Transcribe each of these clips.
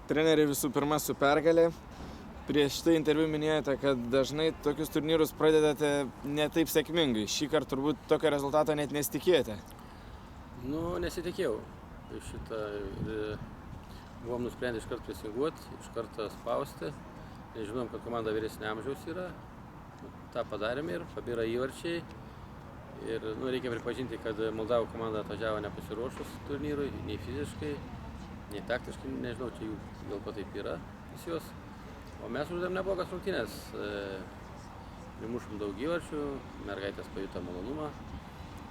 Treneri, visų pirma su pergalė. Prieš tai interviu minėjote, kad dažnai tokius turnyrus pradedate ne taip sėkmingai. Šį kartą turbūt tokio rezultato net nesitikėjote. Nesitikėjau. Buvom nusprendę iš karto presinguoti, iš karto spausti. Žinom, kad komanda vyresnio amžiaus yra. Ta padarėme ir pabėra įvarčiai. Ir reikia pripažinti, kad Moldavų komanda atvažiavo nepasiruošus turnyrui, nei fiziškai, nei taktiškai, nežinau, čia jų dėl ko taip yra pas juos. O mes uždėm neblogas rungtynes. Primušom daug įvarčių, mergaitės pajuto malonumą,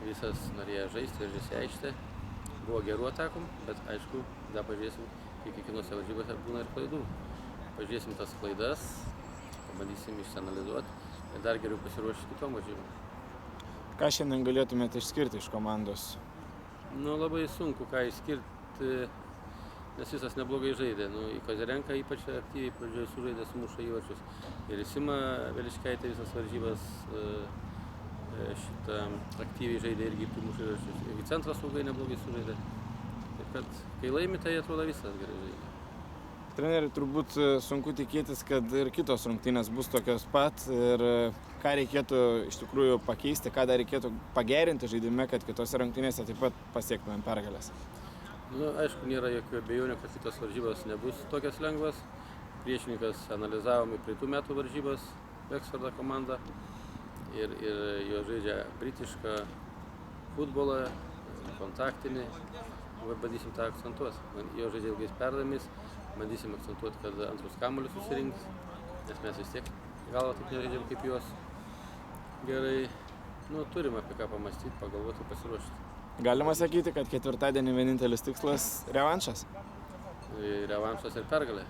visas norėjo žaisti, veržėsi aikštę. Buvo gerų atakom, bet aišku, dar pažiūrėsim, kiekvienose varžybose būna ir klaidų. Pažiūrėsim tas klaidas, pabandysim išsianalizuoti ir dar geriau pasiruošti kitom varžybom. Ką šiandien galėtumėte išskirti iš komandos? Labai sunku ką išskirti, nes visas neblogai žaidė. Į Kozerenką ypač aktyviai pradžioje sužaidė, sumuša įvarčius. Ir Sima Veličkaitė visas varžybas aktyviai žaidė irgi primuša įvarčius. Ir centras saugai neblogai sužaidė. Ir kad kai laimi, tai atrodo visas gerai žaidė. Treneri, turbūt sunku tikėtis, kad ir kitos rungtynės bus tokios pat. Ir ką reikėtų iš tikrųjų pakeisti, ką dar reikėtų pagerinti žaidime, kad kitose rungtynėse taip pat pasiektumėm pergalės. Aišku, nėra jokių abejonių, kad kitos varžybos nebus tokias lengvas. Priešininkas analizavome praeitų metų varžybas, Beksfordo komanda. Ir jo žaidžia britišką futbolą, kontaktinį. Bandysim tą akcentuoti. Jo žaidžia ilgais perdavimais. Bandysim akcentuoti, kad antrus kamuolius susirinks, nes mes vis tiek galvą taip nežaidžiam kaip juos. Gerai, turim apie ką pamastyti, pagalvoti ir pasiruošti. Galima sakyti, kad ketvirtadienį vienintelis tikslas revanšas? Revanšas ir pergalė.